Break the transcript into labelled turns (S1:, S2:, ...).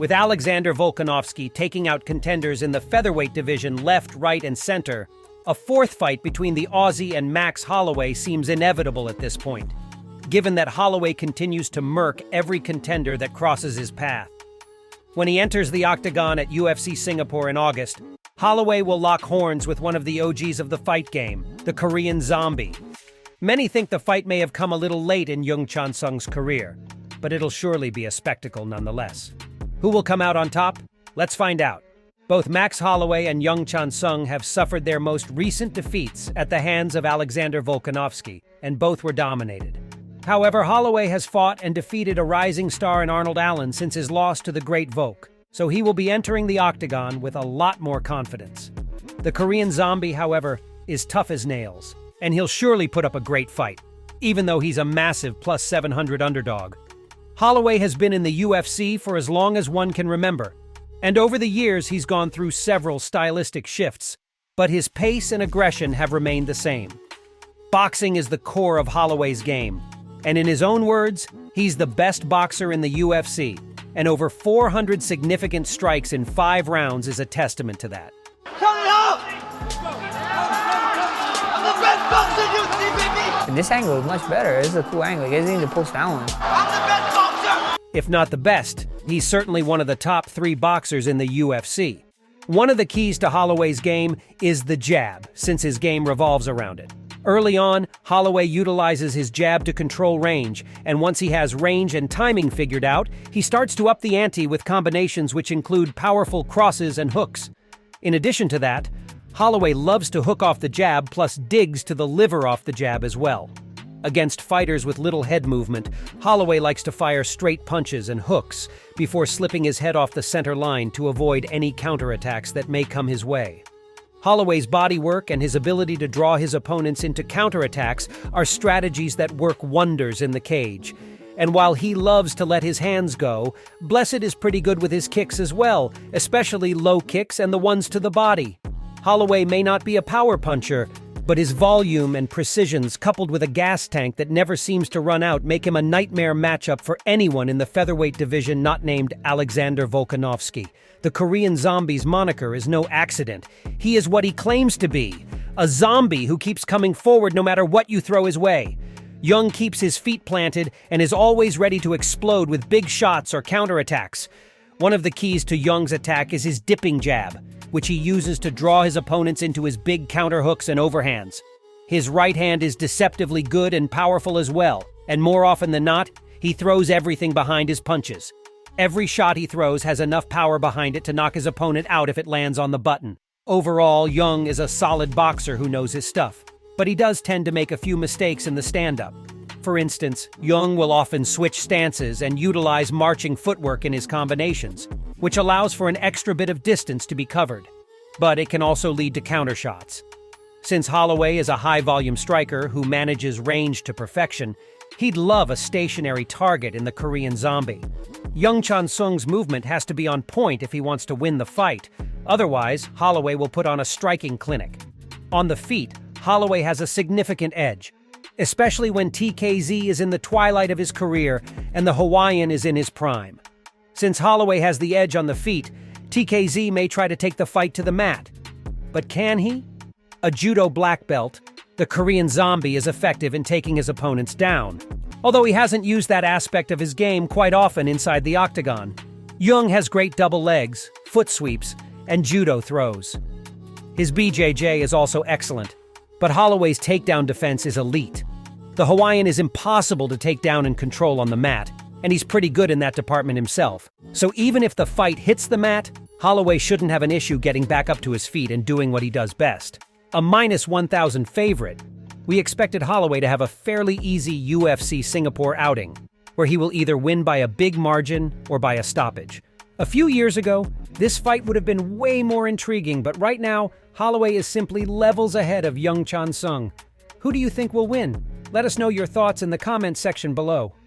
S1: With Alexander Volkanovski taking out contenders in the featherweight division left, right, and center, a fourth fight between the Aussie and Max Holloway seems inevitable at this point, given that Holloway continues to murk every contender that crosses his path. When he enters the octagon at UFC Singapore in August, Holloway will lock horns with one of the OGs of the fight game, the Korean Zombie. Many think the fight may have come a little late in Young Chan Sung's career, but it'll surely be a spectacle nonetheless. Who will come out on top? Let's find out. Both Max Holloway and Young Chan Sung have suffered their most recent defeats at the hands of Alexander Volkanovski, and both were dominated. However, Holloway has fought and defeated a rising star in Arnold Allen since his loss to the Great Volk, so he will be entering the octagon with a lot more confidence. The Korean Zombie, however, is tough as nails, and he'll surely put up a great fight, even though he's a massive plus 700 underdog. Holloway has been in the UFC for as long as one can remember, and over the years he's gone through several stylistic shifts, but his pace and aggression have remained the same. Boxing is the core of Holloway's game, and in his own words, he's the best boxer in the UFC, and over 400 significant strikes in 5 rounds is a testament to that.
S2: Turn it up! I'm the best boxer you see, baby!
S3: This angle is much better. It's a cool angle. You guys need to post that one.
S2: I'm the best boxer!
S1: If not the best, he's certainly one of the top 3 boxers in the UFC. One of the keys to Holloway's game is the jab, since his game revolves around it. Early on, Holloway utilizes his jab to control range, and once he has range and timing figured out, he starts to up the ante with combinations which include powerful crosses and hooks. In addition to that, Holloway loves to hook off the jab plus digs to the liver off the jab as well. Against fighters with little head movement, Holloway likes to fire straight punches and hooks before slipping his head off the center line to avoid any counterattacks that may come his way. Holloway's body work and his ability to draw his opponents into counterattacks are strategies that work wonders in the cage. And while he loves to let his hands go, Blessed is pretty good with his kicks as well, especially low kicks and the ones to the body. Holloway may not be a power puncher, but his volume and precisions coupled with a gas tank that never seems to run out make him a nightmare matchup for anyone in the featherweight division not named Alexander Volkanovski. The Korean Zombie's moniker is no accident. He is what he claims to be, a zombie who keeps coming forward no matter what you throw his way. Young keeps his feet planted and is always ready to explode with big shots or counterattacks. One of the keys to Young's attack is his dipping jab, which he uses to draw his opponents into his big counterhooks and overhands. His right hand is deceptively good and powerful as well, and more often than not, he throws everything behind his punches. Every shot he throws has enough power behind it to knock his opponent out if it lands on the button. Overall, Young is a solid boxer who knows his stuff, but he does tend to make a few mistakes in the stand-up. For instance, Young will often switch stances and utilize marching footwork in his combinations, which allows for an extra bit of distance to be covered. But it can also lead to countershots. Since Holloway is a high-volume striker who manages range to perfection, he'd love a stationary target in the Korean Zombie. Young Chan Sung's movement has to be on point if he wants to win the fight. Otherwise, Holloway will put on a striking clinic. On the feet, Holloway has a significant edge, especially when TKZ is in the twilight of his career and the Hawaiian is in his prime. Since Holloway has the edge on the feet, TKZ may try to take the fight to the mat. But can he? A judo black belt, the Korean Zombie is effective in taking his opponents down, although he hasn't used that aspect of his game quite often inside the octagon. Young has great double legs, foot sweeps, and judo throws. His BJJ is also excellent, but Holloway's takedown defense is elite. The Hawaiian is impossible to take down and control on the mat, and he's pretty good in that department himself. So even if the fight hits the mat, Holloway shouldn't have an issue getting back up to his feet and doing what he does best. A minus 1,000 favorite, we expected Holloway to have a fairly easy UFC Singapore outing, where he will either win by a big margin or by a stoppage. A few years ago, this fight would have been way more intriguing, but right now, Holloway is simply levels ahead of Young Chan Sung. Who do you think will win? Let us know your thoughts in the comments section below.